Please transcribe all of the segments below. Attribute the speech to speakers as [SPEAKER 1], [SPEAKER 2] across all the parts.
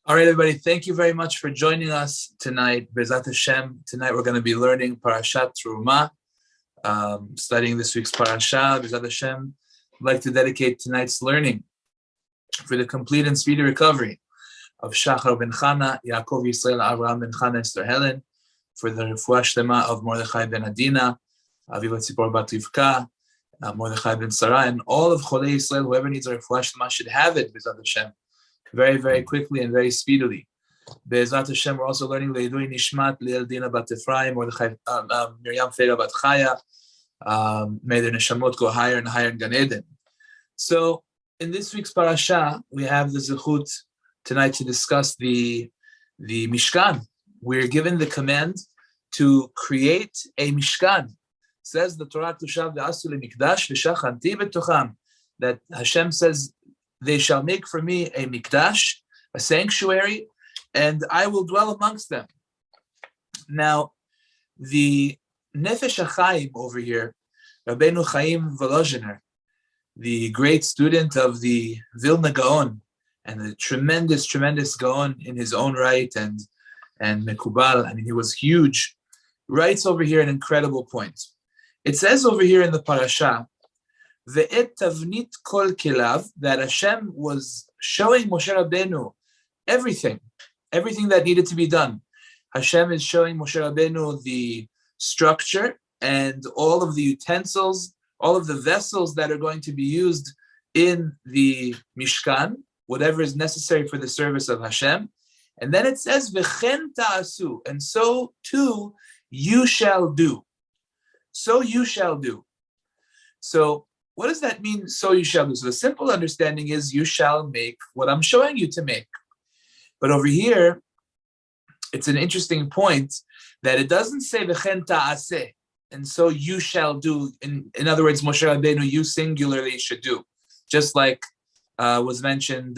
[SPEAKER 1] All right, everybody, thank you very much for joining us tonight. B'ezrat Hashem, tonight we're going to be learning Parashat Terumah, studying this week's Parashat. B'ezrat Hashem, I'd like to dedicate tonight's learning for the complete and speedy recovery of Shachar ben Chana, Yaakov Yisrael, Abraham ben Chana, Esther Helen, for the refuah shlema of Mordechai ben Adina, Aviva Tzipor bat Rivka, Mordechai ben Sarah, and all of Cholei Yisrael, whoever needs a refuah shlema should have it, B'ezrat Hashem, very, very quickly and very speedily. Be'ezrat Hashem, we're also learning Leidui Nishmat, Liel Dina bat Ephraim, Mordechai, Miriam Fera bat Chaya. May their neshamot go higher and higher in Gan Eden. So, in this week's parasha, we have the zechut tonight to discuss the Mishkan. We're given the command to create a Mishkan. Says the Torah, Tushav ve'asu le'mikdash v'shachanti b'tocham, that Hashem says, they shall make for me a mikdash, a sanctuary, and I will dwell amongst them. Now, the Nefesh HaChaim over here, Rabbeinu Chaim Volozhiner, the great student of the Vilna Gaon, and the tremendous, tremendous Gaon in his own right, and Mekubal, I mean, he was huge, writes over here an incredible point. It says over here in the parasha, Ve'et tavnit kol kelav, that Hashem was showing Moshe Rabbeinu everything that needed to be done. Hashem is showing Moshe Rabbeinu the structure and all of the utensils, all of the vessels that are going to be used in the Mishkan, whatever is necessary for the service of Hashem. And then it says, V'chen ta'asu, and so too you shall do. So you shall do. So what does that mean, so you shall do? So the simple understanding is you shall make what I'm showing you to make. But over here, it's an interesting point that it doesn't say v'chen ta'aseh, and so you shall do. In other words, Moshe Rabbeinu, you singularly should do, just like was mentioned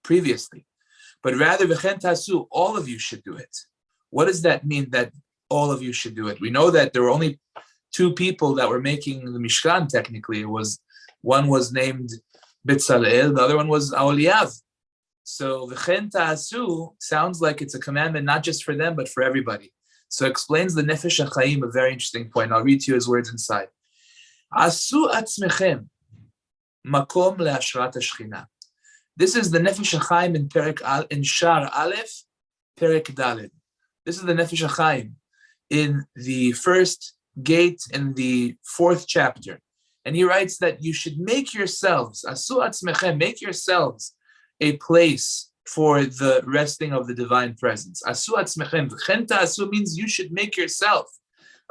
[SPEAKER 1] previously. But rather, v'chen ta'asu, all of you should do it. What does that mean, that all of you should do it? We know that there were only two people that were making the Mishkan, technically. One was named Betzalel, the other one was Aholiav. So v'chen ta'asu sounds like it's a commandment not just for them, but for everybody. So it explains the Nefesh HaChaim, a very interesting point. I'll read to you his words inside. Asu atzmechem makom le'ashrat hashchina. This is the Nefesh HaChaim in Shar Aleph, Perek Daled. This is the Nefesh HaChaim in the first gate in the 4th chapter. And he writes that you should make yourselves, asu atzmechem, make yourselves a place for the resting of the divine presence. Asu atzmechem, v'chen ta'asu means you should make yourself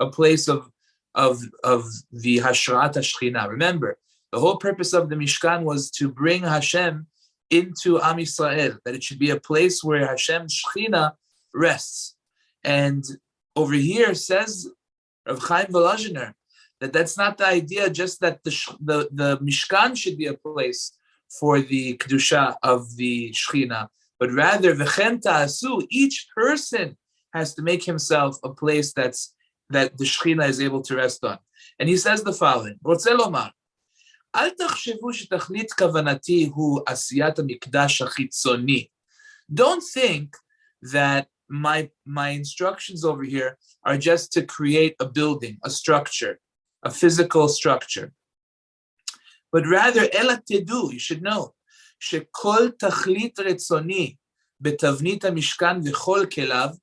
[SPEAKER 1] a place of the hashrat hashchina. Remember, the whole purpose of the Mishkan was to bring Hashem into Am Yisrael, that it should be a place where Hashem's Shechina rests. And over here says Rav Chaim Volozhiner that that's not the idea, just that the Mishkan should be a place for the Kedusha of the Shechina, but rather, V'chen ta'asu, each person has to make himself a place that the Shechina is able to rest on. And he says the following, Rotze lomar, Al tachshevu shetachlit kavanati hu asiyat hamikdash hachitzoni. Don't think that my instructions over here are just to create a building, a structure, a physical structure. But rather, ela tedu, you should know, shekol tachlit retzoni betavnit hamishkan v'chol kelav,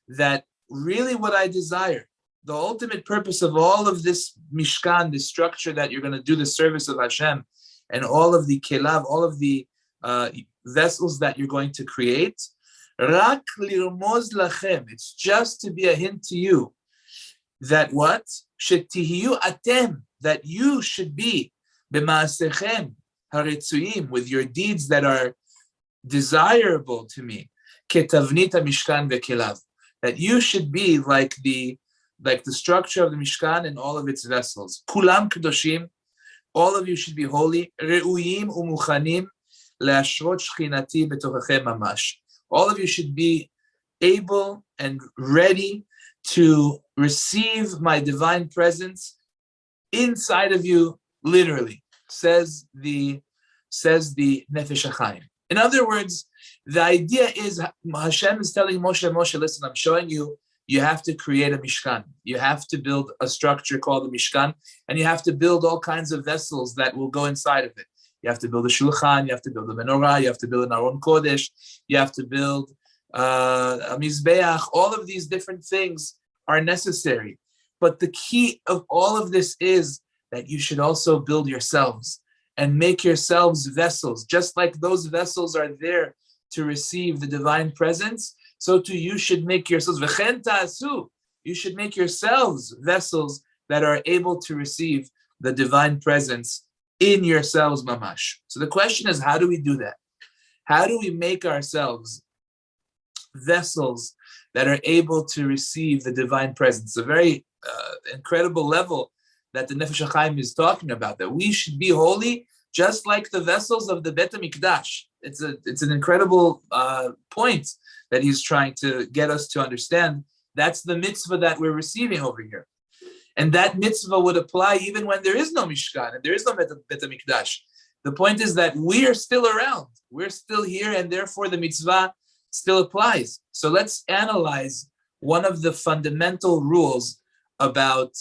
[SPEAKER 1] that really what I desire, the ultimate purpose of all of this Mishkan, this structure that you're going to do the service of Hashem, and all of the kelav, all of the vessels that you're going to create, rak lirmoz lachem, it's just to be a hint to you, that what? Shetihiyu atem, that you should be b'maasechem haretzuyim, with your deeds that are desirable to me, ketavnit hamishkan v'kelav, that you should be like the structure of the Mishkan and all of its vessels. Kulam kedoshim, all of you should be holy. Re'uyim umuchanim le'ashrot shchinati betochachem mamash. All of you should be able and ready to receive my divine presence inside of you, literally, says the Nefesh HaChaim. In other words, the idea is Hashem is telling Moshe, listen, I'm showing you, you have to create a Mishkan. You have to build a structure called a Mishkan, and you have to build all kinds of vessels that will go inside of it. You have to build a Shulchan, you have to build a Menorah, you have to build an Aron Kodesh, you have to build a Mizbeach. All of these different things are necessary. But the key of all of this is that you should also build yourselves and make yourselves vessels. Just like those vessels are there to receive the divine presence, so too you should make yourselves, v'chen ta'asu, you should make yourselves vessels that are able to receive the divine presence in yourselves, mamash. So the question is, how do we do that? How do we make ourselves vessels that are able to receive the divine presence? A very incredible level that the Nefesh HaChaim is talking about, that we should be holy just like the vessels of the Bet HaMikdash. It's an incredible point that he's trying to get us to understand. That's the mitzvah that we're receiving over here. And that mitzvah would apply even when there is no Mishkan and there is no Bet HaMikdash. The point is that we are still around. We're still here, and therefore the mitzvah still applies. So let's analyze one of the fundamental rules about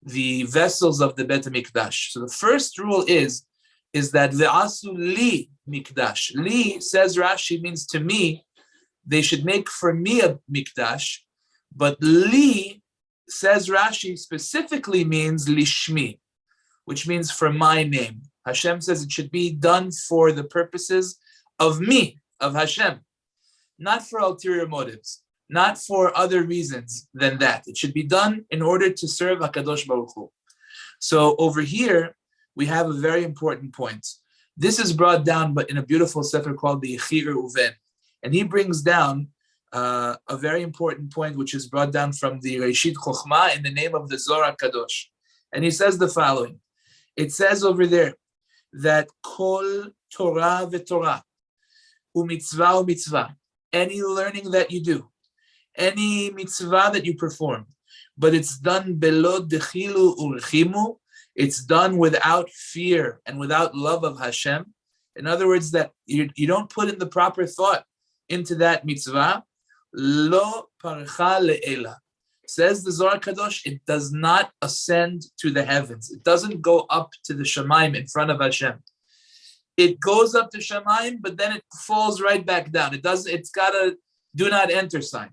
[SPEAKER 1] the vessels of the Bet HaMikdash. So the first rule is that ve'asu li mikdash. Li, says Rashi, means to me. They should make for me a mikdash, but li, says Rashi, specifically means lishmi, which means for my name. Hashem says it should be done for the purposes of me, of Hashem, not for ulterior motives, not for other reasons than that. It should be done in order to serve HaKadosh Baruch Hu. So over here, we have a very important point. This is brought down but in a beautiful sefer called the Yechir Uven. And he brings down a very important point, which is brought down from the Reshit Chochmah in the name of the Zohar Kadosh. And he says the following. It says over there that Kol Torah v'Torah, u'mitzvah u'mitzvah, any learning that you do, any mitzvah that you perform, but it's done belo dechilu u'rechimu, it's done without fear and without love of Hashem. In other words, that you don't put in the proper thought into that mitzvah. Lo parcha le'ela. Says the Zohar Kadosh, it does not ascend to the heavens. It doesn't go up to the Shemaim in front of Hashem. It goes up to Shemaim, but then it falls right back down. It's got a do not enter sign.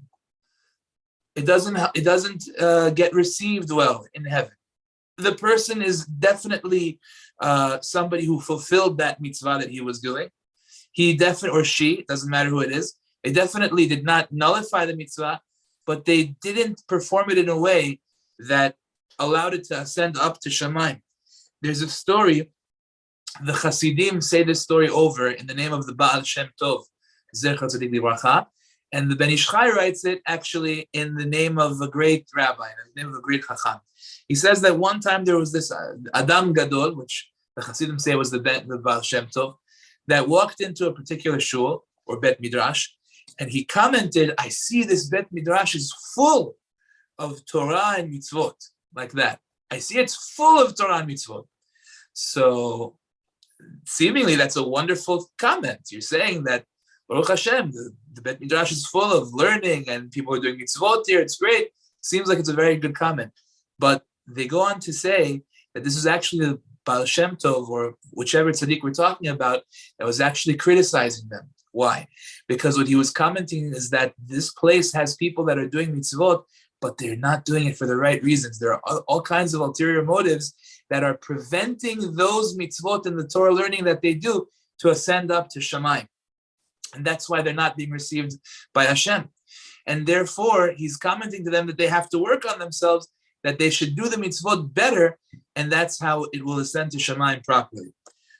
[SPEAKER 1] It doesn't get received well in heaven. The person is definitely somebody who fulfilled that mitzvah that he was doing. He definitely, or she, it doesn't matter who it is, they definitely did not nullify the mitzvah, but they didn't perform it in a way that allowed it to ascend up to Shamayim. There's a story, the Hasidim say this story over in the name of the Baal Shem Tov, Zecher Tzadik Livracha, and the Ben Ish Chai writes it actually in the name of a great rabbi, in the name of a great Chacham. He says that one time there was this Adam Gadol, which the Hasidim say was the Baal Shem Tov, that walked into a particular shul or Bet Midrash, and he commented, I see this Bet Midrash is full of Torah and mitzvot, like that. I see it's full of Torah and mitzvot. So seemingly that's a wonderful comment. You're saying that Baruch Hashem, the Bet Midrash is full of learning and people are doing mitzvot here. It's great. Seems like it's a very good comment. But they go on to say that this is actually the Baal Shem Tov, or whichever tzaddik we're talking about, that was actually criticizing them. Why? Because what he was commenting is that this place has people that are doing mitzvot, but they're not doing it for the right reasons. There are all kinds of ulterior motives that are preventing those mitzvot and the Torah learning that they do to ascend up to Shamayim. And that's why they're not being received by Hashem. And therefore, he's commenting to them that they have to work on themselves, that they should do the mitzvot better, and that's how it will ascend to Shamayim properly.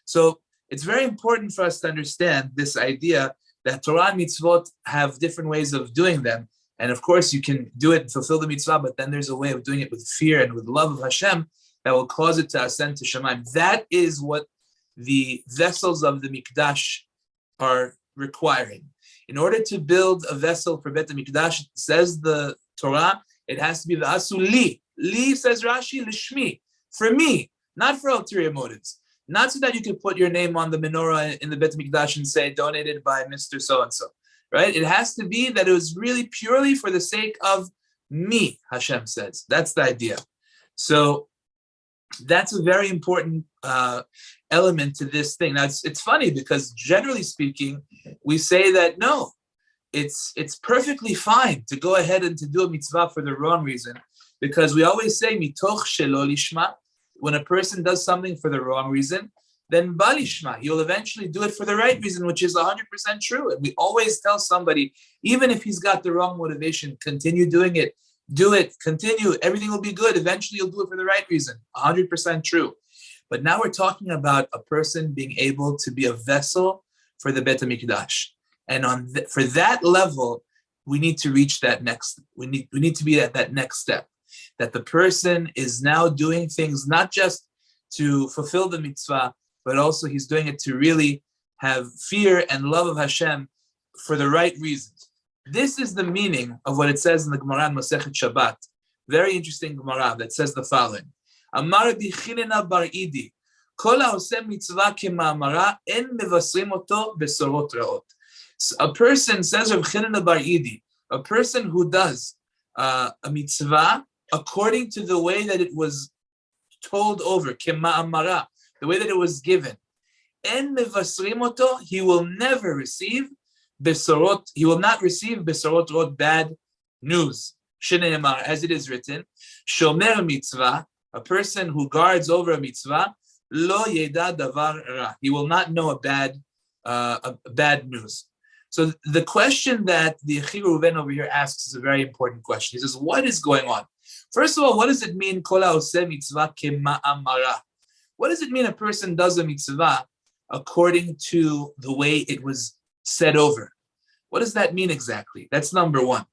[SPEAKER 1] So it's very important for us to understand this idea that Torah and mitzvot have different ways of doing them. And of course, you can do it and fulfill the mitzvah, but then there's a way of doing it with fear and with love of Hashem that will cause it to ascend to Shamayim. That is what the vessels of the Mikdash are requiring. In order to build a vessel for Bet HaMikdash, says the Torah, it has to be v'asu li. Li, says Rashi, lishmi, for me, not for ulterior motives. Not so that you can put your name on the menorah in the Beit HaMikdash and say, donated by Mr. So-and-so, right? It has to be that it was really purely for the sake of me, Hashem says. That's the idea. So that's a very important element to this thing. Now, it's funny because generally speaking, we say that no, it's perfectly fine to go ahead and to do a mitzvah for the wrong reason, because we always say mitoch shelo lishma. When a person does something for the wrong reason, then balishma, he'll eventually do it for the right reason, which is 100% true. And we always tell somebody, even if he's got the wrong motivation, continue doing it. Do it, continue, everything will be good. Eventually you'll do it for the right reason, 100% true. But now we're talking about a person being able to be a vessel for the Beit HaMikdash. And for that level, we need to reach that next, we need to be at that next step. That the person is now doing things not just to fulfill the mitzvah, but also he's doing it to really have fear and love of Hashem for the right reasons. This is the meaning of what it says in the Gemara in Masechet Shabbat. Very interesting Gemara that says the following: Amar Rabbi Chinena bar Idi, Kol haoseh mitzvah kema'amara en mevasrim oto besorot reot. A person, says Rabbi Chinena bar Idi, a person who does a mitzvah according to the way that it was told over, kema'amara, the way that it was given, en mevasrim oto, he will never receive besorot, he will not receive besorot rot, bad news. Shneimar, as it is written, shomer mitzvah, a person who guards over a mitzvah, lo yeda davar ra, he will not know a bad news. So the question that the Yechi Reuven over here asks is a very important question. He says, what is going on? First of all, what does it mean, kol haoseh mitzvah kema'amara? What does it mean a person does a mitzvah according to the way it was said over? What does that mean exactly? That's number one.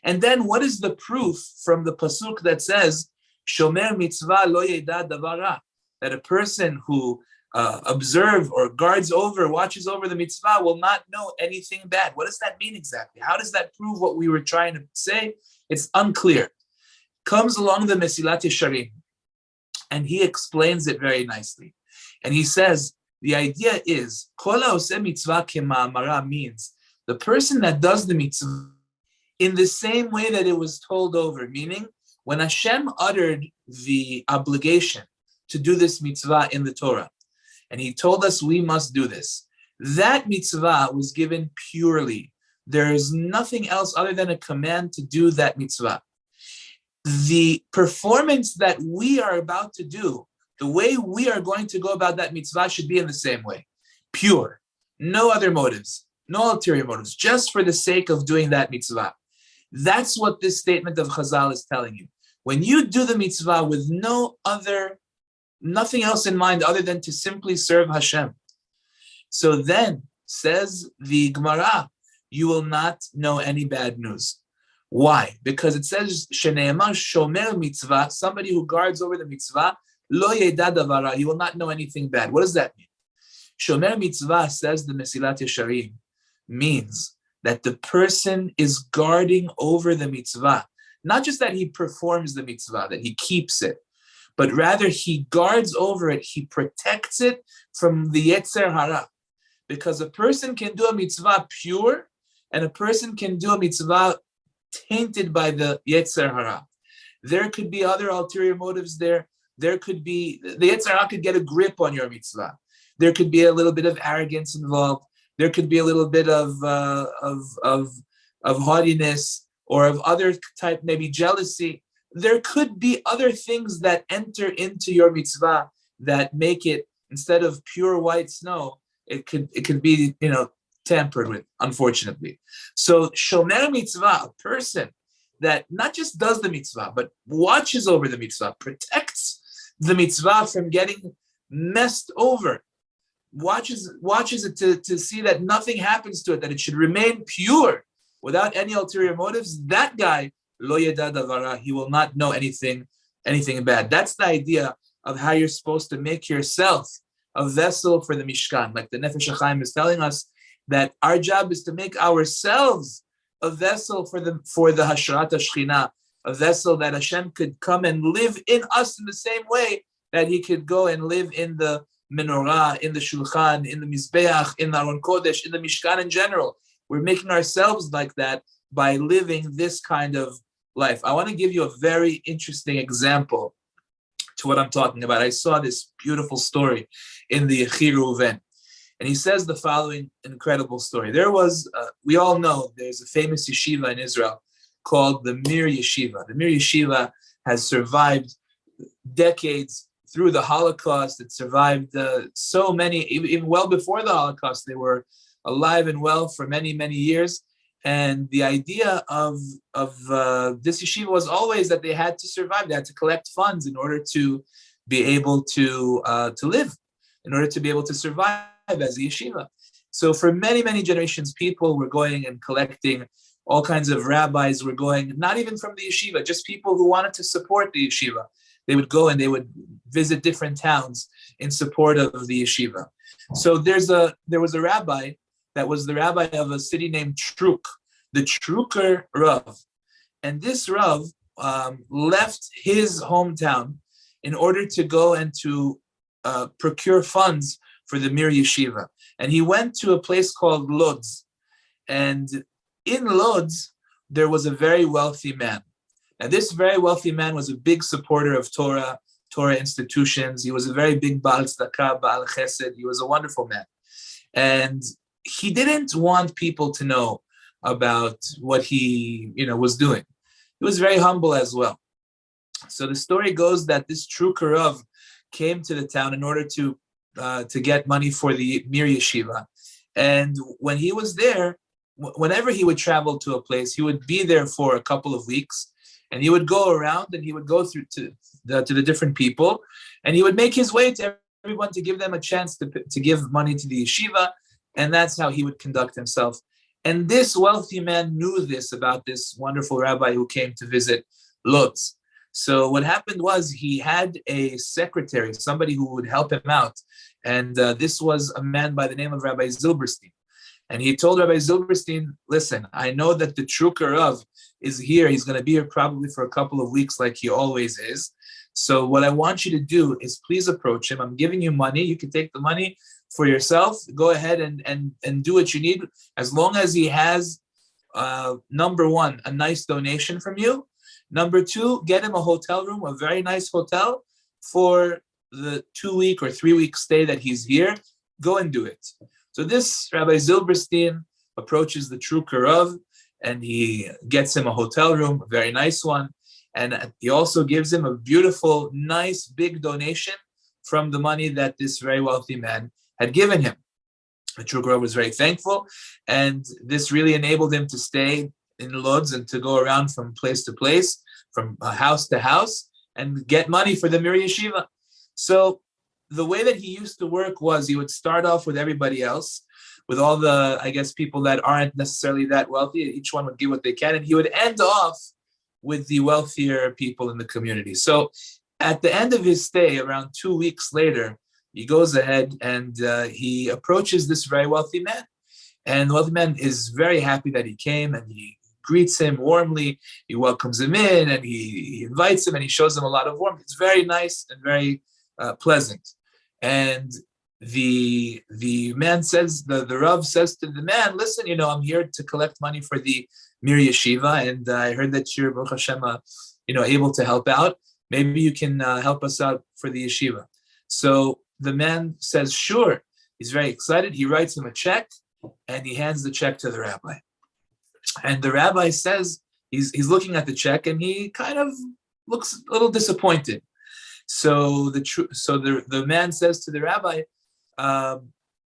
[SPEAKER 1] And then what is the proof from the pasuk that says, shomer mitzvah lo yeda davar ra, that a person who observes or guards over, watches over the mitzvah will not know anything bad? What does that mean exactly? How does that prove what we were trying to say? It's unclear. Comes along the Mesilat Yesharim, and he explains it very nicely. And he says, the idea is, kol haoseh mitzvah kema'amara means the person that does the mitzvah in the same way that it was told over, meaning when Hashem uttered the obligation to do this mitzvah in the Torah, and he told us we must do this, that mitzvah was given purely. There is nothing else other than a command to do that mitzvah. The performance that we are about to do, the way we are going to go about that mitzvah should be in the same way. Pure. No other motives. No ulterior motives. Just for the sake of doing that mitzvah. That's what this statement of Chazal is telling you. When you do the mitzvah with nothing else in mind other than to simply serve Hashem, so then, says the Gemara, you will not know any bad news. Why? Because it says, Shneimar shomer mitzvah, somebody who guards over the mitzvah, lo yeda davar ra, he will not know anything bad. What does that mean? Shomer mitzvah, says the Mesilat Yesharim, means that the person is guarding over the mitzvah. Not just that he performs the mitzvah, that he keeps it, but rather he guards over it, he protects it from the Yetzer Hara. Because a person can do a mitzvah pure, and a person can do a mitzvah tainted by the Yetzer Hara. There could be other ulterior motives there. There could be, the Yetzer Hara could get a grip on your mitzvah. There could be a little bit of arrogance involved. There could be a little bit of haughtiness, or of other type, maybe jealousy. There could be other things that enter into your mitzvah that make it, instead of pure white snow, it could be, tampered with, unfortunately. So shomer mitzvah, a person that not just does the mitzvah, but watches over the mitzvah, protects the mitzvah from getting messed over, watches it to see that nothing happens to it, that it should remain pure without any ulterior motives. That guy, lo yeda davar ra, he will not know anything bad. That's the idea of how you're supposed to make yourself a vessel for the Mishkan. Like the Nefesh HaChaim is telling us, that our job is to make ourselves a vessel for the Hashrat HaShechina, a vessel that Hashem could come and live in us in the same way that he could go and live in the menorah, in the shulchan, in the mizbeach, in the Aron Kodesh, in the Mishkan in general. We're making ourselves like that by living this kind of life. I want to give you a very interesting example to what I'm talking about. I saw this beautiful story in the Yechi Reuven, and he says the following incredible story. There was, we all know, there's a famous yeshiva in Israel called the Mir Yeshiva. The Mir Yeshiva has survived decades through the Holocaust. It survived so many, even well before the Holocaust. They were alive and well for many, many years. And the idea of this yeshiva was always that they had to survive. They had to collect funds in order to be able to live, in order to be able to survive as a yeshiva. So for many, many generations, people were going and collecting. All kinds of rabbis were going, not even from the yeshiva, just people who wanted to support the yeshiva. They would go and they would visit different towns in support of the yeshiva. So there was a rabbi that was the rabbi of a city named Truk, the Truker Rav. And this Rav left his hometown in order to go and to procure funds for the Mir Yeshiva. And he went to a place called Lodz. And in Lodz, there was a very wealthy man. Now, this very wealthy man was a big supporter of Torah institutions. He was a very big Baal Tzedakah, Baal Chesed. He was a wonderful man. And he didn't want people to know about what he, was doing. He was very humble as well. So the story goes that this true Karav came to the town in order to get money for the Mir Yeshiva. And when he was there, whenever he would travel to a place, he would be there for a couple of weeks, and he would go around and he would go through to the different people, and he would make his way to everyone to give them a chance to give money to the yeshiva, and that's how he would conduct himself. And this wealthy man knew this about this wonderful rabbi who came to visit Lodz. So what happened was he had a secretary, somebody who would help him out, and this was a man by the name of Rabbi Zilberstein. And he told Rabbi Zilberstein, listen, I know that the true Karav is here. He's going to be here probably for a couple of weeks like he always is. So what I want you to do is please approach him. I'm giving you money. You can take the money for yourself. Go ahead and do what you need. As long as he has, number one, a nice donation from you. Number two, get him a hotel room, a very nice hotel for the 2-week or 3-week stay that he's here. Go and do it. So this Rabbi Zilberstein approaches the true Karav, and he gets him a hotel room, a very nice one. And he also gives him a beautiful, nice, big donation from the money that this very wealthy man had given him. The true Karav was very thankful, and this really enabled him to stay in Lodz and to go around from place to place, from house to house, and get money for the Mir Yeshiva. So the way that he used to work was he would start off with everybody else, with all the, I guess, people that aren't necessarily that wealthy. Each one would give what they can, and he would end off with the wealthier people in the community. So at the end of his stay, around 2 weeks later, he goes ahead and he approaches this very wealthy man. And the wealthy man is very happy that he came, and he greets him warmly. He welcomes him in, and he invites him, and he shows him a lot of warmth. It's very nice and very pleasant. And the man says, the Rav says to the man, listen, I'm here to collect money for the Mir Yeshiva, and I heard that you're, Baruch Hashem, able to help out. Maybe you can help us out for the yeshiva. So the man says, sure. He's very excited. He writes him a check, and he hands the check to the rabbi. And the rabbi says, he's looking at the check, and he kind of looks a little disappointed. So the man says to the rabbi,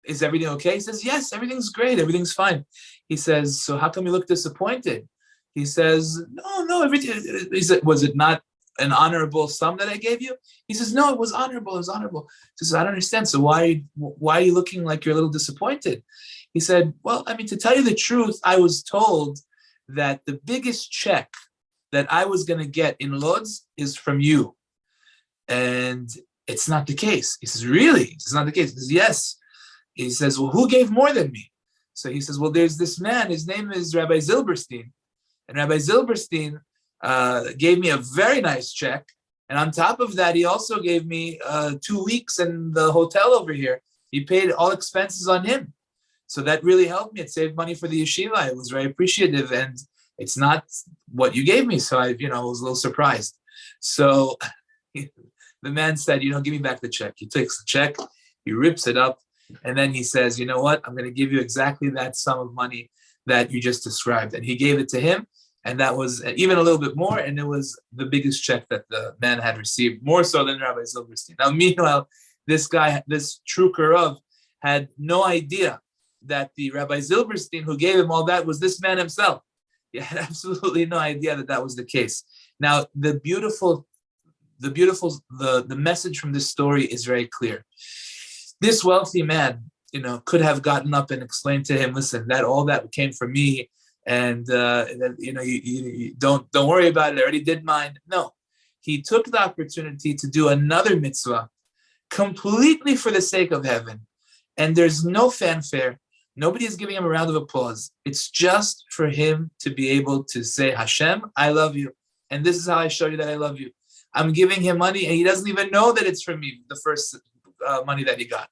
[SPEAKER 1] is everything okay? He says, yes, everything's great. Everything's fine. He says, so how come you look disappointed? He says, no, everything. He said, was it not an honorable sum that I gave you? He says, no, it was honorable. It was honorable. He says, I don't understand. So why are you looking like you're a little disappointed? He said, well, to tell you the truth, I was told that the biggest check that I was going to get in Lodz is from you. And it's not the case. He says, really? It's not the case. He says, yes. He says, well, who gave more than me? So he says, well, there's this man. His name is Rabbi Zilberstein. And Rabbi Zilberstein gave me a very nice check. And on top of that, he also gave me 2 weeks in the hotel over here. He paid all expenses on him. So that really helped me. It saved money for the yeshiva. I was very appreciative, and it's not what you gave me. So I was a little surprised. So the man said, give me back the check. He takes the check, he rips it up, and then he says, you know what? I'm going to give you exactly that sum of money that you just described. And he gave it to him, and that was even a little bit more, and it was the biggest check that the man had received, more so than Rabbi Zilberstein. Now, meanwhile, this guy, this true Karov, had no idea that the Rabbi Zilberstein who gave him all that was this man himself. He had absolutely no idea that that was the case. Now, the message from this story is very clear. This wealthy man, could have gotten up and explained to him, listen, that all that came from me, and you don't worry about it. I already did mine. No, he took the opportunity to do another mitzvah completely for the sake of heaven, and there's no fanfare. Nobody is giving him a round of applause. It's just for him to be able to say, Hashem, I love you, and this is how I show you that I love you. I'm giving him money, and he doesn't even know that it's from me, the first money that he got.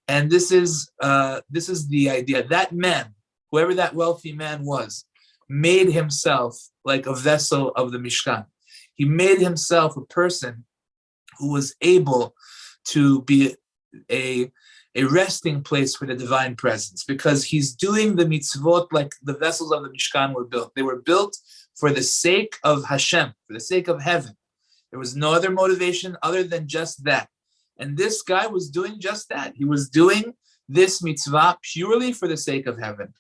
[SPEAKER 1] And this is the idea. That man, whoever that wealthy man was, made himself like a vessel of the Mishkan. He made himself a person who was able to be a resting place for the divine presence, because he's doing the mitzvot like the vessels of the Mishkan were built. They were built for the sake of Hashem, for the sake of heaven. There was no other motivation other than just that. And this guy was doing just that. He was doing this mitzvah purely for the sake of heaven.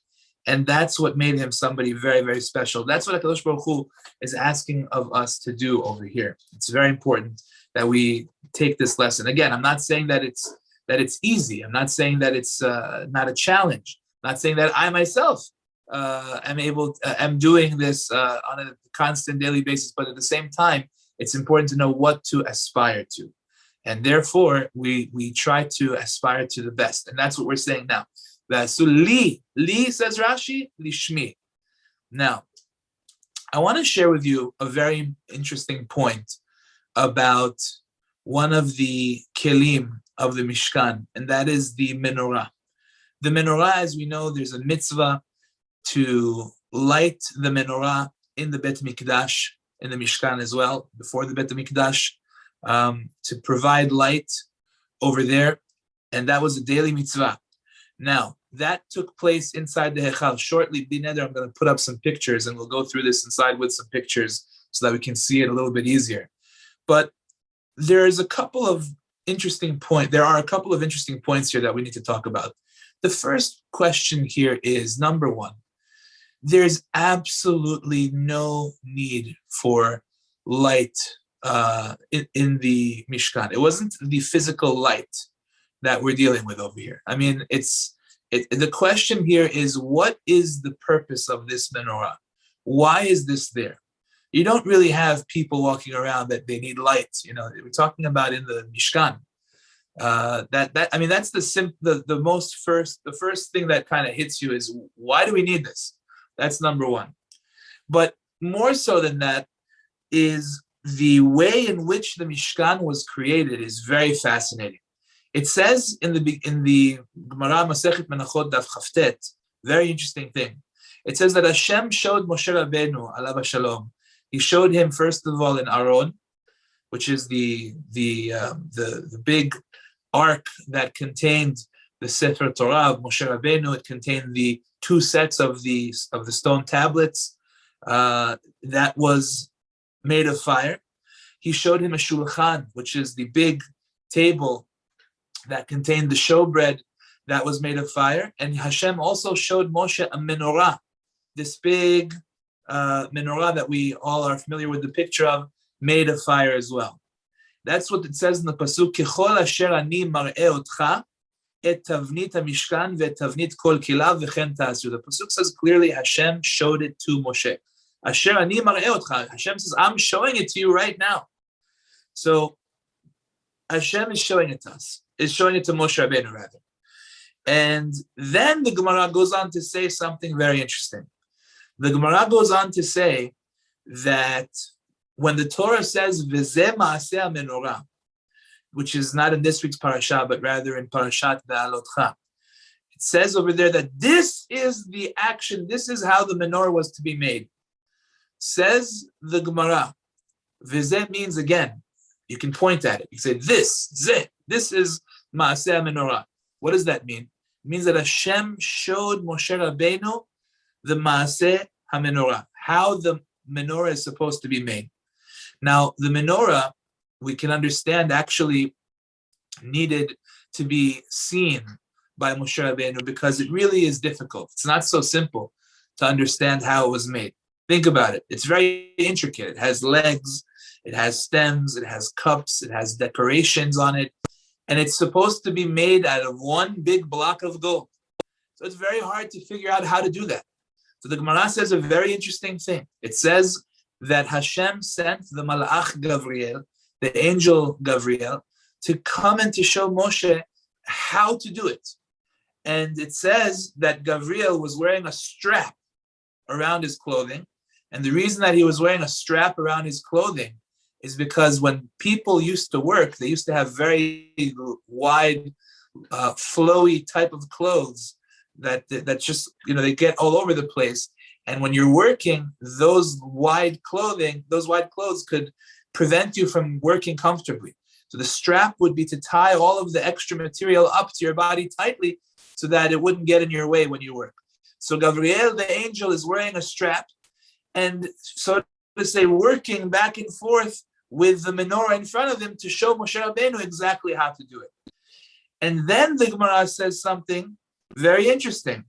[SPEAKER 1] And that's what made him somebody very, very special. That's what HaKadosh Baruch Hu is asking of us to do over here. It's very important that we take this lesson. Again, I'm not saying that it's easy. I'm not saying that it's not a challenge. I'm not saying that I myself am doing this on a constant daily basis, but at the same time, it's important to know what to aspire to. And therefore, we try to aspire to the best. And that's what we're saying now. So li says Rashi, lishmi. Now, I want to share with you a very interesting point about one of the kelim of the Mishkan, and that is the menorah. The menorah, as we know, there's a mitzvah to light the menorah in the Bet Mikdash, in the Mishkan as well, before the Bet Mikdash, to provide light over there, and that was a daily mitzvah. Now, that took place inside the Hechal. Shortly, B'neder, I'm going to put up some pictures, and we'll go through this inside with some pictures so that we can see it a little bit easier. But there are a couple of interesting points here that we need to talk about. The first question here is, number one, there's absolutely no need for light in the Mishkan. It wasn't the physical light that we're dealing with over here. I mean, the question here is, what is the purpose of this menorah? Why is this there? You don't really have people walking around that they need light. We're talking about in the Mishkan. That's the first thing that kind of hits you is, why do we need this? That's number one. But more so than that is the way in which the Mishkan was created is very fascinating. It says in the Gemara Masechet Menachot Daf Chavtet, very interesting thing. It says that Hashem showed Moshe Rabbeinu alav shalom. He showed him first of all in Aron, which is the big ark that contained the Sefer Torah of Moshe Rabbeinu. It contained the 2 sets of the stone tablets that was made of fire. He showed him a shulchan, which is the big table that contained the showbread that was made of fire. And Hashem also showed Moshe a menorah, this big menorah that we all are familiar with the picture of, made of fire as well. That's what it says in the pasuk, Kechol asher ani mar'eh otcha et tavnit hamishkan ve'et tavnit kol kilav v'chen ta'asu. The pasuk says clearly Hashem showed it to Moshe. Asher ani mar'eh otcha. Hashem says, I'm showing it to you right now. So Hashem is showing it to us. Is showing it to Moshe Rabbeinu rather. And then the Gemara goes on to say something very interesting. The Gemara goes on to say that when the Torah says V'zeh ma'aseh menorah, which is not in this week's parasha, but rather in Parashat Ve'alotcha, it says over there that this is the action, this is how the menorah was to be made. Says the Gemara, V'zeh means again, you can point at it. You say this is Ma'aseh Menorah. What does that mean? It means that Hashem showed Moshe Rabbeinu the Ma'aseh HaMenorah, how the menorah is supposed to be made. Now, the menorah, we can understand, actually needed to be seen by Moshe Rabbeinu because it really is difficult. It's not so simple to understand how it was made. Think about it. It's very intricate. It has legs, it has stems, it has cups, it has decorations on it, and it's supposed to be made out of one big block of gold. So it's very hard to figure out how to do that. So the Gemara says a very interesting thing. It says that Hashem sent the Malach Gavriel, the angel Gavriel, to come and to show Moshe how to do it. And it says that Gavriel was wearing a strap around his clothing. And the reason that he was wearing a strap around his clothing is because when people used to work, they used to have very wide, flowy type of clothes that just, they get all over the place. And when you're working, those wide clothes could prevent you from working comfortably. So the strap would be to tie all of the extra material up to your body tightly so that it wouldn't get in your way when you work. So Gabriel, the angel, is wearing a strap, and so to say, working back and forth with the menorah in front of him to show Moshe Rabbeinu exactly how to do it. And then the Gemara says something very interesting.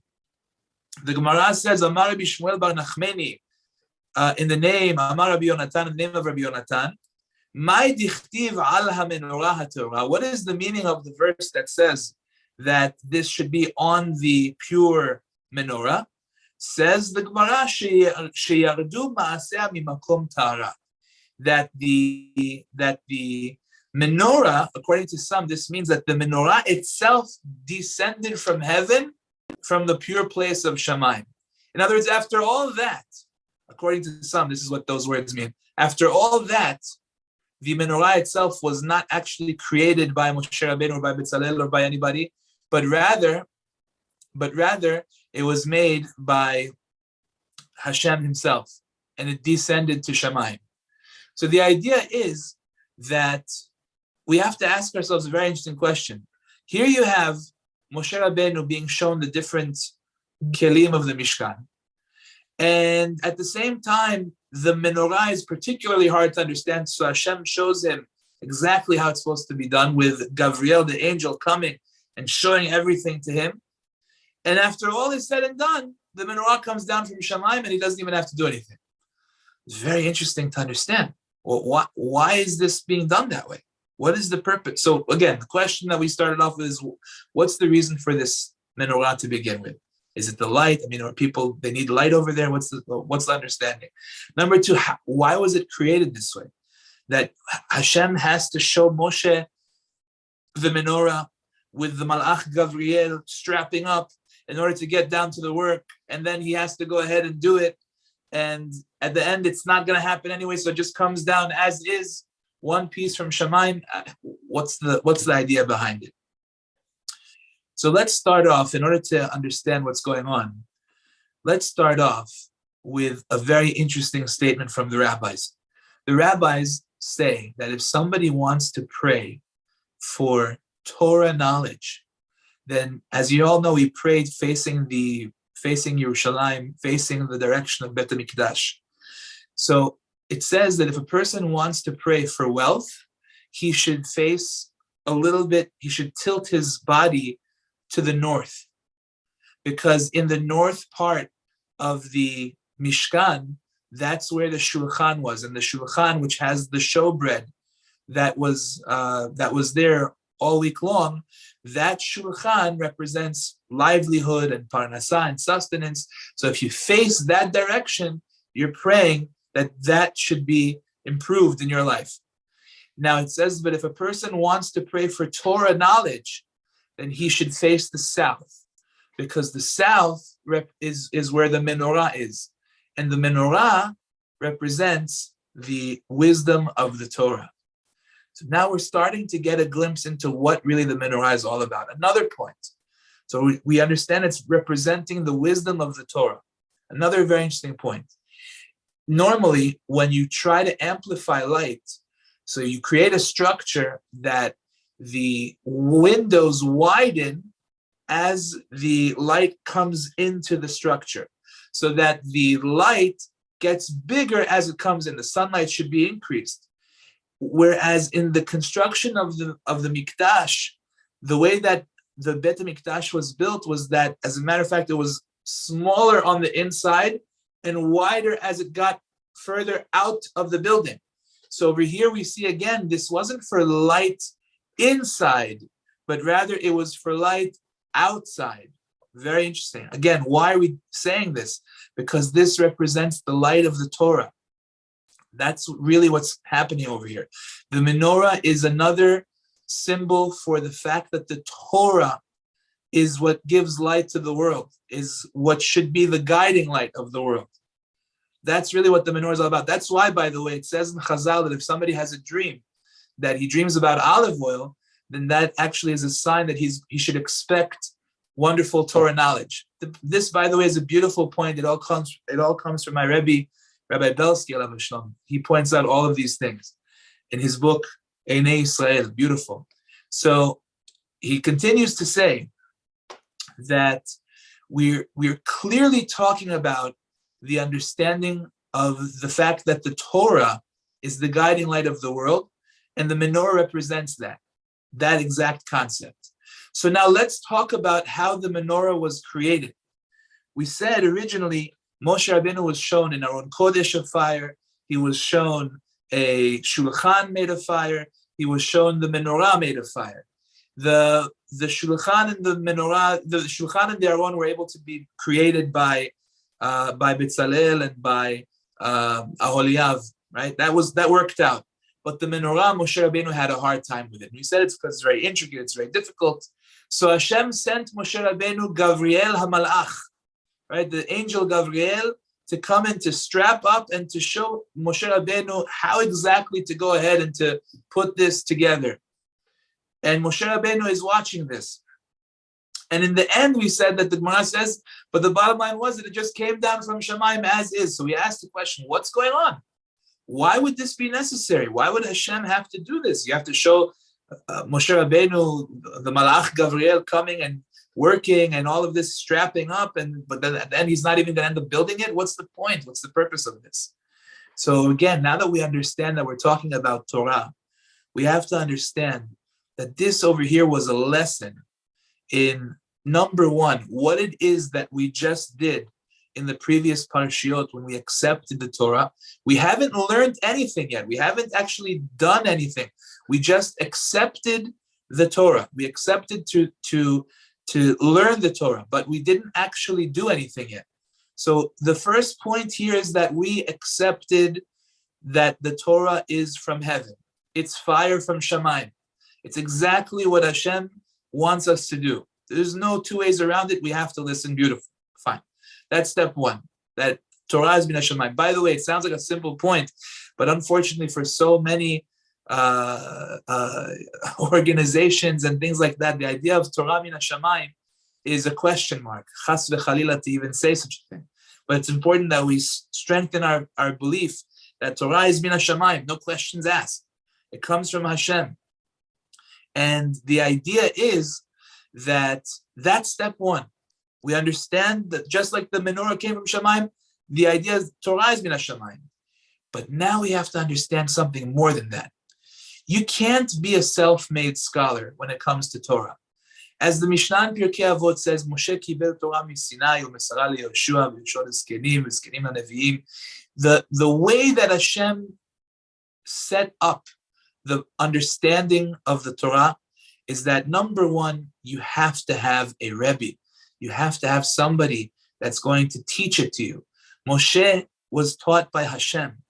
[SPEAKER 1] The Gemara says, Amar Rabbi Shmuel bar Nachmeni, in the name, Amar Rabbi Yonatan, in the name of Rabbi Yonatan, Mai dichtiv al ha-menorah ha-Torah. What is the meaning of the verse that says that this should be on the pure menorah? Says the Gemara, sheyardu ma'aseh mimakom tara. That the menorah, according to some, this means that the menorah itself descended from heaven, from the pure place of Shamayim. In other words, after all that, according to some, this is what those words mean. After all that, the menorah itself was not actually created by Moshe Rabbeinu or by Bezalel or by anybody, but rather, it was made by Hashem himself, and it descended to Shamayim. So the idea is that we have to ask ourselves a very interesting question. Here you have Moshe Rabbeinu being shown the different kelim of the Mishkan. And at the same time, the menorah is particularly hard to understand. So Hashem shows him exactly how it's supposed to be done, with Gabriel, the angel, coming and showing everything to him. And after all is said and done, the menorah comes down from Shamayim and he doesn't even have to do anything. It's very interesting to understand. Well, why is this being done that way? What is the purpose? So again, the question that we started off with is, what's the reason for this menorah to begin with? Is it the light? I mean, are people, they need light over there? What's the understanding? Number two, why was it created this way? That Hashem has to show Moshe the menorah with the Malach Gavriel strapping up in order to get down to the work, and then he has to go ahead and do it. And at the end, it's not going to happen anyway, so it just comes down as is, one piece from Shamayim. What's the idea behind it? So let's start off, in order to understand what's going on, let's start off with a very interesting statement from the rabbis. The rabbis say that if somebody wants to pray for Torah knowledge, then, as you all know, he prayed facing Yerushalayim, facing the direction of Bet HaMikdash. So it says that if a person wants to pray for wealth, he should face a little bit, he should tilt his body to the north, because in the north part of the Mishkan, that's where the Shulchan was, and the Shulchan, which has the showbread that was there all week long, that Shulchan represents livelihood and parnasah and sustenance. So if you face that direction, you're praying that should be improved in your life. Now it says, but if a person wants to pray for Torah knowledge, then he should face the south, because the south is where the menorah is. And the menorah represents the wisdom of the Torah. So now we're starting to get a glimpse into what really the menorah is all about. Another point. So we understand it's representing the wisdom of the Torah. Another very interesting point. Normally, when you try to amplify light, so you create a structure that the windows widen as the light comes into the structure, so that the light gets bigger as it comes in. The sunlight should be increased. Whereas in the construction of the Mikdash, the way that the Bet HaMikdash was built was that, as a matter of fact, it was smaller on the inside and wider as it got further out of the building. So over here we see again, this wasn't for light inside, but rather it was for light outside. Very interesting. Again, why are we saying this? Because this represents the light of the Torah. That's really what's happening over here. The menorah is another symbol for the fact that the Torah is what gives light to the world, is what should be the guiding light of the world. That's really what the menorah is all about. That's why, by the way, it says in Chazal that if somebody has a dream, that he dreams about olive oil, then that actually is a sign that he should expect wonderful Torah knowledge. This, by the way, is a beautiful point. It all comes from my Rebbe, Rabbi Belsky, alav shalom. He points out all of these things in his book, Einei Yisrael, beautiful. So he continues to say that we're clearly talking about the understanding of the fact that the Torah is the guiding light of the world, and the menorah represents that exact concept. So now let's talk about how the menorah was created. We said originally Moshe Rabbeinu was shown an Aron Kodesh of fire. He was shown a shulchan made of fire. He was shown the menorah made of fire. The shulchan and the menorah, the shulchan and the Aron were able to be created by Bezalel and by Aholiav, right? That worked out. But the menorah, Moshe Rabbeinu had a hard time with it. And we said it's because it's very intricate, it's very difficult. So Hashem sent Moshe Rabbeinu Gavriel HaMalach, right? The angel Gavriel, to come and to strap up and to show Moshe Rabbeinu how exactly to go ahead and to put this together. And Moshe Rabbeinu is watching this. And in the end, we said that the Gemara says, but the bottom line was that it just came down from Shamayim as is. So we asked the question, what's going on? Why would this be necessary? Why would Hashem have to do this? You have to show Moshe Rabbeinu, the Malach Gavriel coming and working and all of this strapping up, but then he's not even going to end up building it. What's the point? What's the purpose of this? So again, now that we understand that we're talking about Torah, we have to understand that this over here was a lesson in, number one, what it is that we just did in the previous parashiot when we accepted the Torah. We haven't learned anything yet. We haven't actually done anything. We just accepted the Torah. We accepted to learn the Torah, but we didn't actually do anything yet. So the first point here is that we accepted that the Torah is from heaven. It's fire from Shamayim. It's exactly what Hashem wants us to do. There's no two ways around it. We have to listen. Beautiful. Fine. That's step one. That Torah has been Hashemayim. By the way, it sounds like a simple point, but unfortunately for so many organizations and things like that, the idea of Torah min Hashemayim is a question mark. Chas v'chalila to even say such a thing. But it's important that we strengthen our belief that Torah is min Hashemayim, no questions asked. It comes from Hashem. And the idea is that that's step one. We understand that just like the menorah came from Shamayim, the idea is Torah is min Hashemayim. But now we have to understand something more than that. You can't be a self-made scholar when it comes to Torah. As the Mishnah in Pirkei Avot says, Moshe kibel Torah miSinai u'mesara leYehoshua v'Yishol zkenim v'zkenim haneviim. The way that Hashem set up the understanding of the Torah is that, number one, you have to have a Rebbe. You have to have somebody that's going to teach it to you. Moshe was taught by Hashem.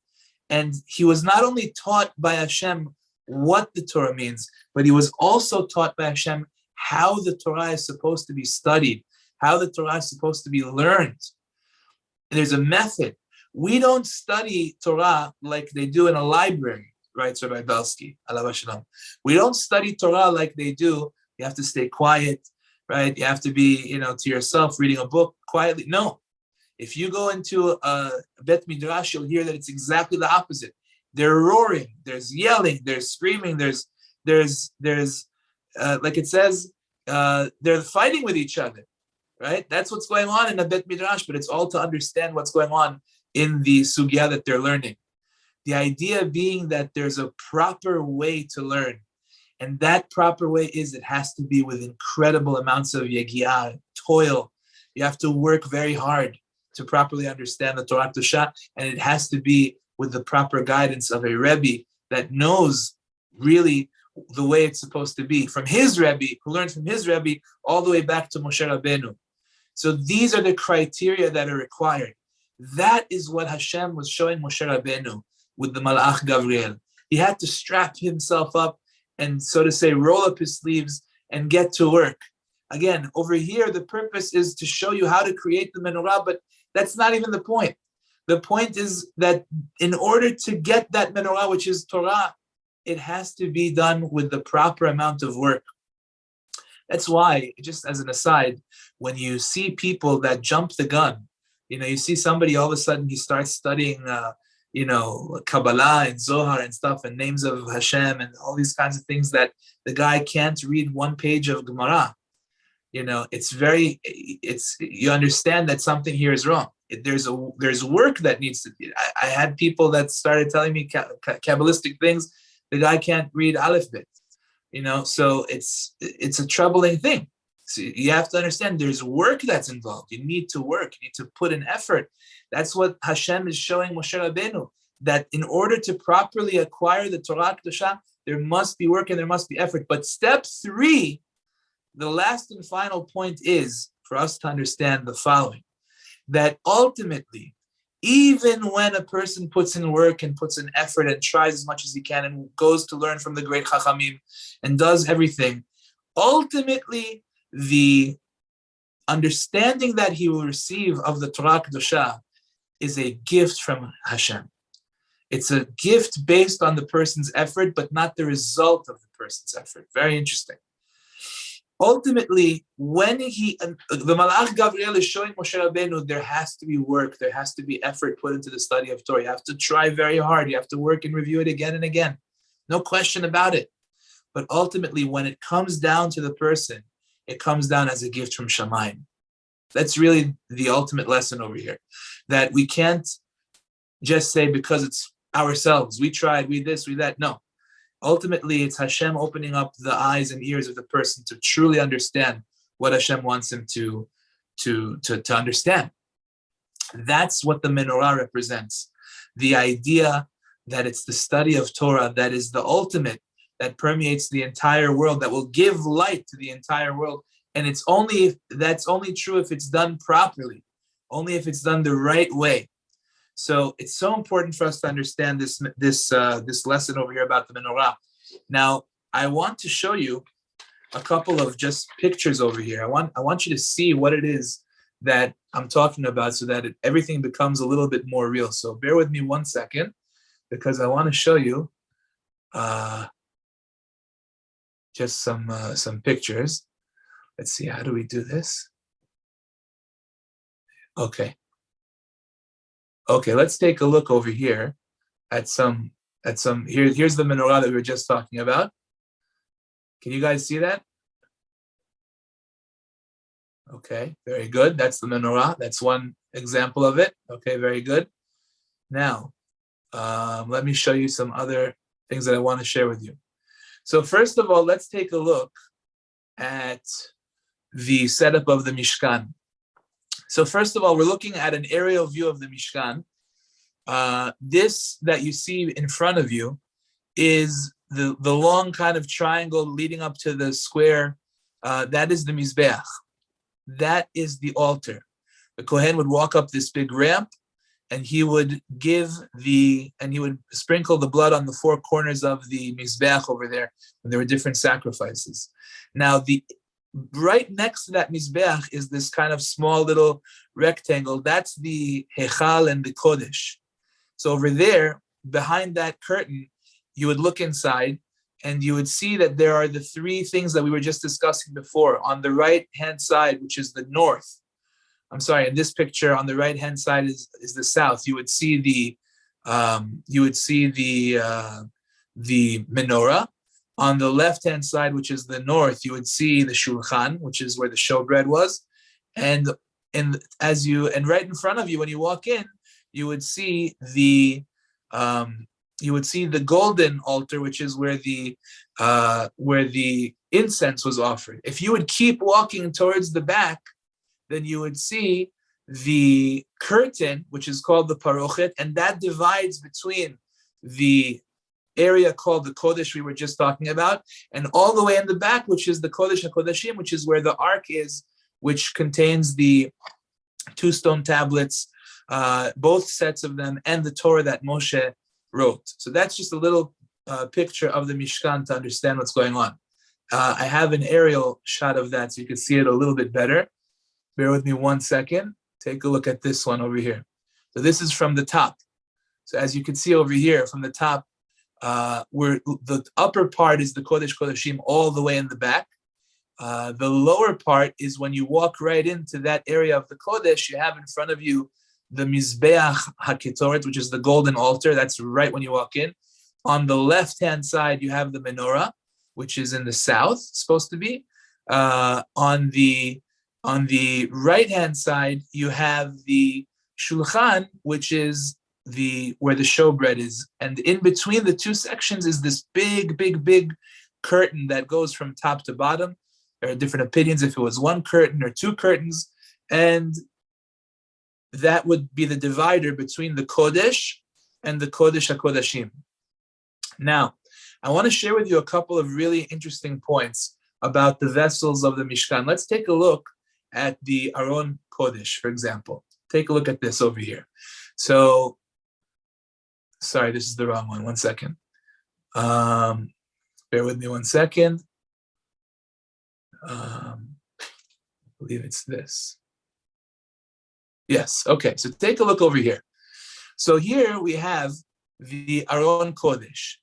[SPEAKER 1] And he was not only taught by Hashem what the Torah means, but he was also taught by Hashem how the Torah is supposed to be studied, how the Torah is supposed to be learned. And there's a method. We don't study Torah like they do in a library, writes Rabbi Belsky, alav shalom. We don't study Torah like they do. You have to stay quiet, right? You have to be, to yourself, reading a book quietly. No. If you go into a Bet Midrash, you'll hear that it's exactly the opposite. They're roaring, there's yelling, there's screaming, there's like it says, they're fighting with each other, right? That's what's going on in a Bet Midrash, but it's all to understand what's going on in the sugya that they're learning. The idea being that there's a proper way to learn. And that proper way is it has to be with incredible amounts of yagiah, toil. You have to work very hard to properly understand the Torah Kedusha, and it has to be with the proper guidance of a Rebbe that knows really the way it's supposed to be, from his Rebbe, who learned from his Rebbe, all the way back to Moshe Rabbeinu. So these are the criteria that are required. That is what Hashem was showing Moshe Rabbeinu with the Malach Gabriel. He had to strap himself up and, so to say, roll up his sleeves and get to work. Again, over here, the purpose is to show you how to create the menorah, but that's not even the point. The point is that in order to get that menorah, which is Torah, it has to be done with the proper amount of work. That's why, just as an aside, when you see people that jump the gun, you see somebody all of a sudden he starts studying, Kabbalah and Zohar and stuff and names of Hashem and all these kinds of things that the guy can't read one page of Gemara. You understand that something here is wrong. There's work that needs to be. I had people that started telling me Kabbalistic things. The guy can't read Aleph Bet, so it's a troubling thing. So you have to understand there's work that's involved. You need to work. You need to put in effort. That's what Hashem is showing Moshe Rabbeinu, that in order to properly acquire the Torah Kedusha, there must be work and there must be effort. But step 3, the last and final point is for us to understand the following, that ultimately, even when a person puts in work and puts in effort and tries as much as he can and goes to learn from the great Chachamim and does everything, ultimately, the understanding that he will receive of the Torah Kedusha is a gift from Hashem. It's a gift based on the person's effort, but not the result of the person's effort. Very interesting. Ultimately, when the Malach Gabriel is showing Moshe Rabbeinu, there has to be work, there has to be effort put into the study of Torah. You have to try very hard. You have to work and review it again and again. No question about it. But ultimately, when it comes down to the person, it comes down as a gift from Shamayim. That's really the ultimate lesson over here. That we can't just say because it's ourselves, we tried, we this, we that. No. Ultimately, it's Hashem opening up the eyes and ears of the person to truly understand what Hashem wants him to understand. That's what the menorah represents. The idea that it's the study of Torah that is the ultimate, that permeates the entire world, that will give light to the entire world. And that's only true if it's done properly, only if it's done the right way. So it's so important for us to understand this lesson over here about the menorah. Now, I want to show you a couple of just pictures over here. I want you to see what it is that I'm talking about so that everything becomes a little bit more real. So bear with me 1 second, because I want to show you just some pictures. Let's see, how do we do this? Okay, let's take a look over here at some. Here's the menorah that we were just talking about. Can you guys see that? Okay, very good. That's the menorah. That's one example of it. Okay, very good. Now, let me show you some other things that I want to share with you. So first of all, let's take a look at the setup of the Mishkan. So first of all, we're looking at an aerial view of the Mishkan. This that you see in front of you is the long kind of triangle leading up to the square. That is the Mizbeach. That is the altar. The Kohen would walk up this big ramp, and he would sprinkle the blood on the 4 corners of the Mizbeach over there, and there were different sacrifices. Now, right next to that Mizbeach is this kind of small little rectangle. That's the Hechal and the Kodesh. So over there, behind that curtain, you would look inside and you would see that there are the three things that we were just discussing before. On the right-hand side, which is the north, I'm sorry, in this picture, on the right-hand side is the south. You would see the menorah. On the left-hand side, which is the north, you would see the shulchan, which is where the showbread was, and right in front of you, when you walk in, you would see the golden altar, which is where the incense was offered. If you would keep walking towards the back, then you would see the curtain, which is called the parochet, and that divides between the area called the Kodesh we were just talking about, and all the way in the back, which is the Kodesh HaKodeshim, which is where the ark is, which contains the 2 stone tablets, both sets of them, and the Torah that Moshe wrote. So that's just a little picture of the Mishkan to understand what's going on. I have an aerial shot of that so you can see it a little bit better. Bear with me 1 second. Take a look at this one over here. So this is from the top. So as you can see over here from the top, where the upper part is the Kodesh Kodeshim all the way in the back. The lower part is when you walk right into that area of the Kodesh, you have in front of you the Mizbeach HaKetoret, which is the golden altar. That's right when you walk in. On the left-hand side, you have the menorah, which is in the south, supposed to be. On the right-hand side, you have the shulchan, which is where the showbread is. And in between the two sections is this big curtain that goes from top to bottom. There are different opinions if it was 1 curtain or 2 curtains. And that would be the divider between the Kodesh and the Kodesh HaKodashim. Now, I want to share with you a couple of really interesting points about the vessels of the Mishkan. Let's take a look at the Aron Kodesh, for example. Take a look at this over here. So, sorry, this is the wrong one. 1 second. Bear with me 1 second. I believe it's this. Yes, okay, so take a look over here. So here we have the Aron Kodesh.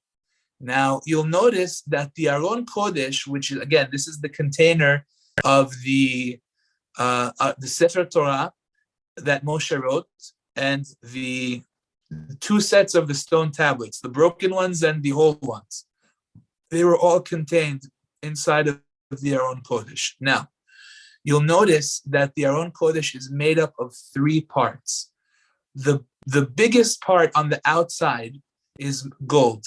[SPEAKER 1] Now, you'll notice that the Aron Kodesh, which is, again, this is the container of the Sefer Torah that Moshe wrote, and the 2 sets of the stone tablets, the broken ones and the whole ones. They were all contained inside of the Aron Kodesh. Now, you'll notice that the Aron Kodesh is made up of 3 parts. The biggest part on the outside is gold.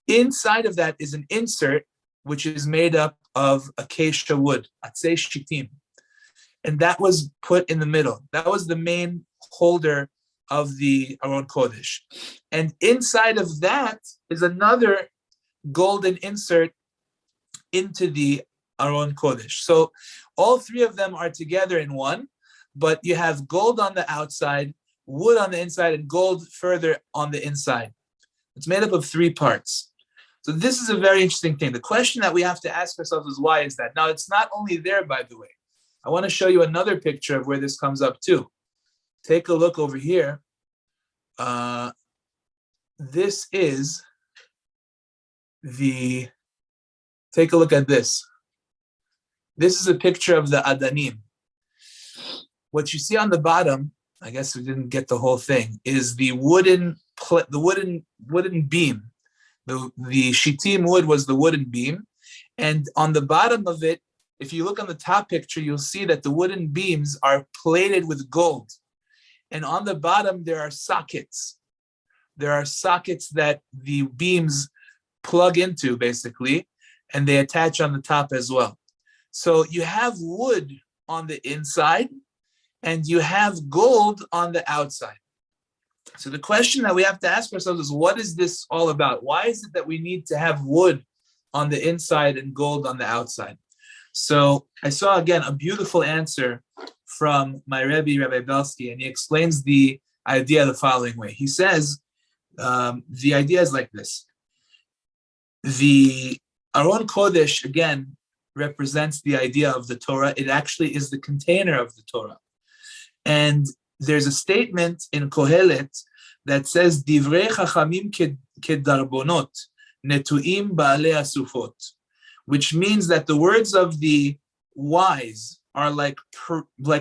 [SPEAKER 1] Inside of that is an insert, which is made up of acacia wood, atzei shitim. And that was put in the middle. That was the main holder of the Aron Kodesh. And inside of that is another golden insert into the Aron Kodesh. So all 3 of them are together in one, but you have gold on the outside, wood on the inside, and gold further on the inside. It's made up of 3 parts. So this is a very interesting thing. The question that we have to ask ourselves is, why is that? Now, it's not only there, by the way. I want to show you another picture of where this comes up too. Take a look over here. This is take a look at this. This is a picture of the Adanim. What you see on the bottom, I guess we didn't get the whole thing, is the wooden beam. The Shittim wood was the wooden beam. And on the bottom of it, if you look on the top picture, you'll see that the wooden beams are plated with gold. And on the bottom, there are sockets. There are sockets that the beams plug into, basically, and they attach on the top as well. So you have wood on the inside, and you have gold on the outside. So the question that we have to ask ourselves is, what is this all about? Why is it that we need to have wood on the inside and gold on the outside? So I saw, again, a beautiful answer from my Rebbe, Rabbi Belsky, and he explains the idea the following way. He says, the idea is like this. The Aron Kodesh, again, represents the idea of the Torah. It actually is the container of the Torah. And there's a statement in Kohelet that says, Divrei chachamim kedarbonot, netuim ba'alei asufot, which means that the words of the wise are like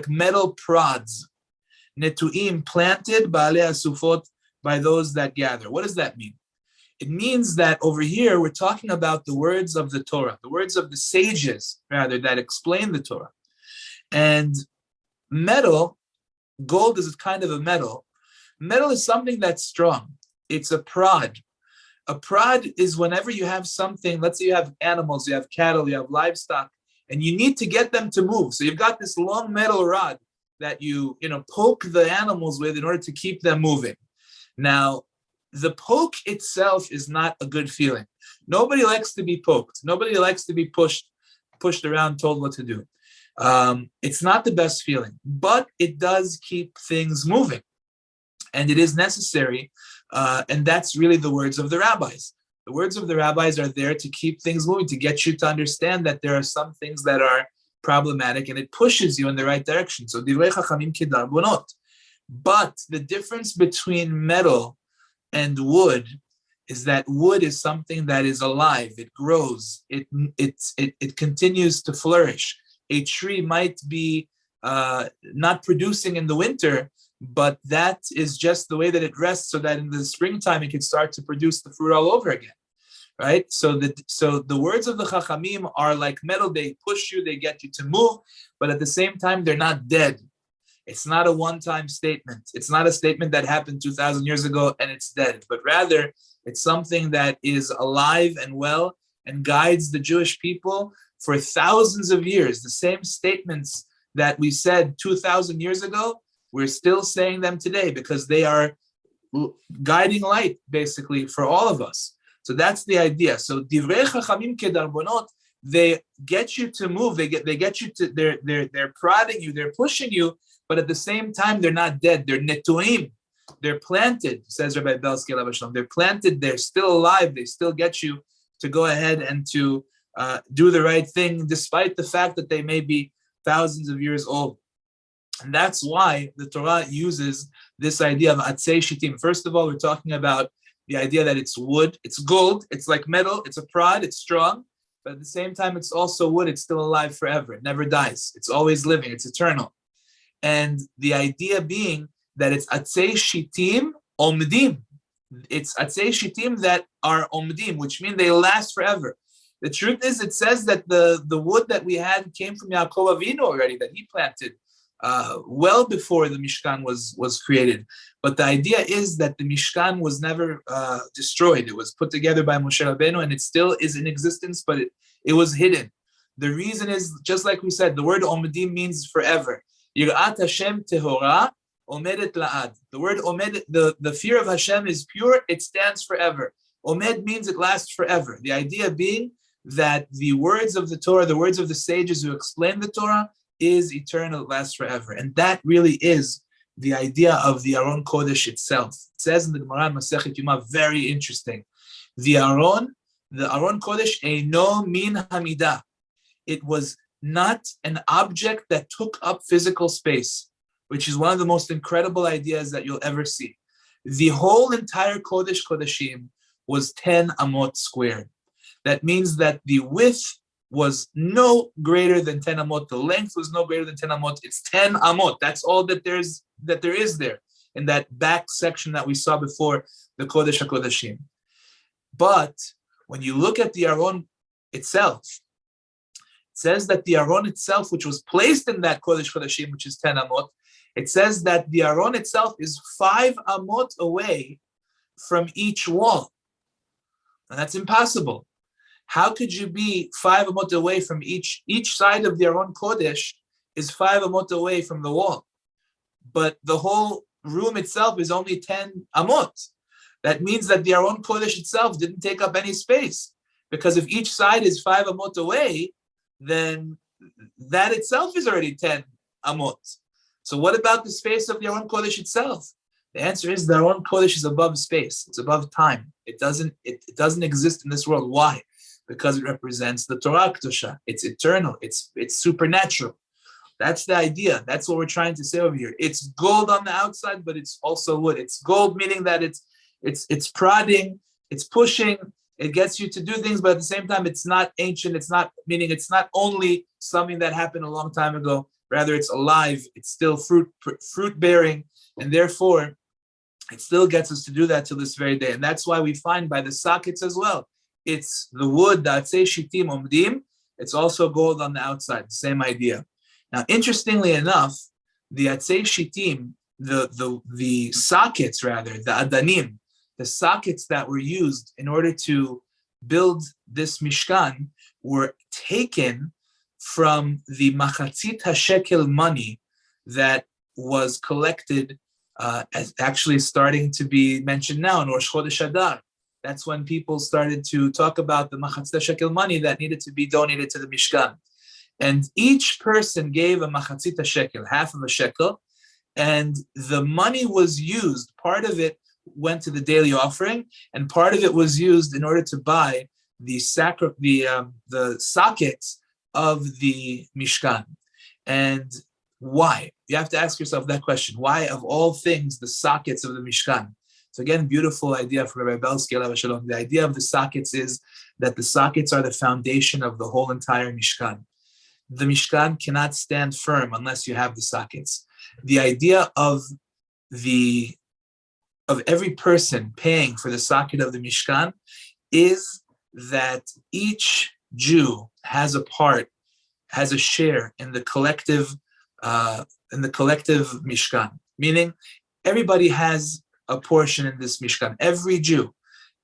[SPEAKER 1] metal prods, netuim, planted, ba'alei asufot, by those that gather. What does that mean? It means that over here, we're talking about the words of the Torah, the words of the sages, rather, that explain the Torah. And metal, gold is kind of a metal. Metal is something that's strong. It's a prod. A prod is whenever you have something, let's say you have animals, you have cattle, you have livestock, and you need to get them to move. So you've got this long metal rod that you poke the animals with in order to keep them moving. Now, the poke itself is not a good feeling. Nobody likes to be poked. Nobody likes to be pushed around, told what to do. It's not the best feeling, but it does keep things moving. And it is necessary, and that's really the words of the rabbis. The words of the rabbis are there to keep things moving, to get you to understand that there are some things that are problematic, and it pushes you in the right direction. So, divrei chachamim kedarbonot. But the difference between metal and wood is that wood is something that is alive. It grows. It continues to flourish. A tree might be not producing in the winter, but that is just the way that it rests, so that in the springtime it can start to produce the fruit all over again, right? So the words of the Chachamim are like metal. They push you, they get you to move, but at the same time they're not dead. It's not a one-time statement. It's not a statement that happened 2,000 years ago and it's dead, but rather it's something that is alive and well and guides the Jewish people for thousands of years. The same statements that we said 2,000 years ago, we're still saying them today because they are guiding light, basically, for all of us. So that's the idea. So divrei chachamim kedarbonot, they get you to move. They get you to. They're prodding you. They're pushing you. But at the same time, they're not dead. They're netuim. They're planted, says Rabbi Belsky alav hashalom. They're planted. They're still alive. They still get you to go ahead and to do the right thing, despite the fact that they may be thousands of years old. And that's why the Torah uses this idea of atzei shitim. First of all, we're talking about the idea that it's wood, it's gold, it's like metal, it's a prod, it's strong, but at the same time, it's also wood. It's still alive forever. It never dies. It's always living. It's eternal. And the idea being that it's atzei shitim omdim. It's atzei shitim that are omdim, which means they last forever. The truth is, it says that the wood that we had came from Yaakov Avinu already, that he planted well before the Mishkan was created. But the idea is that the Mishkan was never destroyed. It was put together by Moshe Rabbeinu, and it still is in existence, but it was hidden. The reason is, just like we said, the word omdim means forever. Yirat Hashem tehora omedet la'ad. The word omed, the fear of Hashem is pure, it stands forever. Omed means it lasts forever. The idea being that the words of the Torah, the words of the sages who explain the Torah, is eternal, it lasts forever. And that really is the idea of the Aron Kodesh itself. It says in the Gemara Masechet Yoma, very interesting. The Aron Kodesh, eino min hamidah. It was not an object that took up physical space, which is one of the most incredible ideas that you'll ever see. The whole entire Kodesh Kodeshim was 10 amot squared. That means that the width was no greater than 10 amot. The length was no greater than 10 amot. It's 10 amot. That's all that there is there in that back section that we saw before, the Kodesh HaKodeshim. But when you look at the Aron itself, it says that the Aron itself, which was placed in that Kodesh Kodeshim, which is 10 amot, it says that the Aron itself is 5 amot away from each wall. And that's impossible. How could you be 5 amot away from each side of the Aron Kodesh is 5 amot away from the wall? But the whole room itself is only 10 amot. That means that the Aron Kodesh itself didn't take up any space. Because if each side is 5 amot away, then that itself is already 10 amot. So what about the space of the Aron Kodesh itself? The answer is the Aron Kodesh is above space. It's above time. It doesn't exist in this world. Why? because it represents the Torah Kedusha. It's eternal. It's supernatural. That's the idea. That's what we're trying to say over here. It's gold on the outside, but it's also wood. It's gold, meaning that it's prodding, it's pushing, it gets you to do things, but at the same time, it's not ancient. It's not, meaning it's not only something that happened a long time ago. Rather, it's alive. It's still fruit bearing, and therefore, it still gets us to do that till this very day. And that's why we find by the sockets as well. It's the wood, the atzei shitim omdim. It's also gold on the outside. Same idea. Now, interestingly enough, the atzei shitim, the sockets rather, the adanim, the sockets that were used in order to build this mishkan were taken from the machatzit hashekel money that was collected, as actually starting to be mentioned now in Rosh Chodesh Adar. That's when people started to talk about the machatzit shekel money that needed to be donated to the Mishkan. And each person gave a machatzit shekel, half of a shekel, and the money was used. Part of it went to the daily offering, and part of it was used in order to buy the sockets of the Mishkan. And why? You have to ask yourself that question. Why, of all things, the sockets of the Mishkan? So again, beautiful idea from Rabbi Belsky, alav shalom. The idea of the sockets is that the sockets are the foundation of the whole entire Mishkan. The Mishkan cannot stand firm unless you have the sockets. The idea of every person paying for the socket of the Mishkan is that each Jew has a share in the collective Mishkan. Meaning, everybody has a portion in this Mishkan. Every Jew.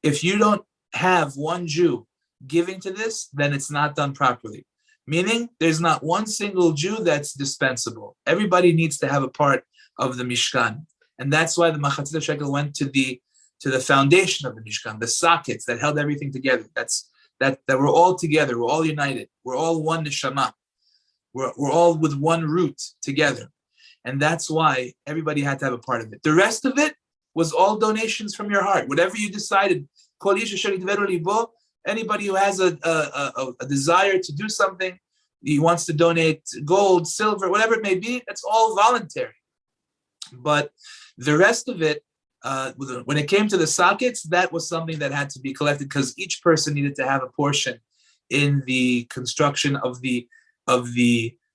[SPEAKER 1] If you don't have one Jew giving to this, then it's not done properly. Meaning, there's not one single Jew that's dispensable. Everybody needs to have a part of the Mishkan. And that's why the machatzit shekel went to the foundation of the Mishkan, the sockets that held everything together. That we're all together, we're all united, we're all one neshama. We're all with one root together. And that's why everybody had to have a part of it. The rest of it was all donations from your heart. Whatever you decided, anybody who has a desire to do something, he wants to donate gold, silver, whatever it may be, that's all voluntary. But the rest of it, when it came to the sockets, that was something that had to be collected because each person needed to have a portion in the construction of the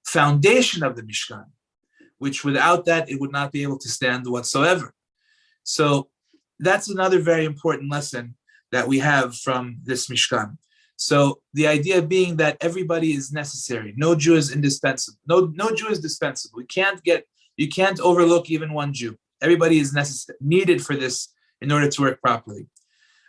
[SPEAKER 1] foundation of the Mishkan, which without that, it would not be able to stand whatsoever. So that's another very important lesson that we have from this Mishkan. So the idea being that everybody is necessary. No Jew is indispensable. No Jew is dispensable. You can't overlook even one Jew. Everybody is needed for this in order to work properly.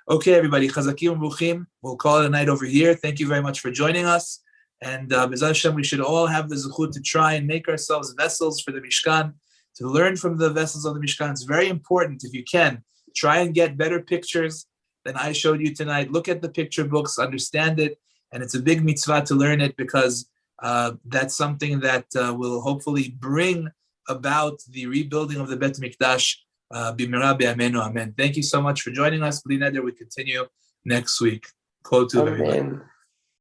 [SPEAKER 1] Okay, everybody, chazakim and bruchim. We'll call it a night over here. Thank you very much for joining us. And B'ezras Hashem, we should all have the zechut to try and make ourselves vessels for the Mishkan, to learn from the vessels of the Mishkan. It's very important, if you can, try and get better pictures than I showed you tonight. Look at the picture books, understand it, and it's a big mitzvah to learn it because that's something that will hopefully bring about the rebuilding of the Bet Mikdash. B'mira b'yameinu, amen. Thank you so much for joining us. Bli neder, we continue next week. Kol tov, everybody.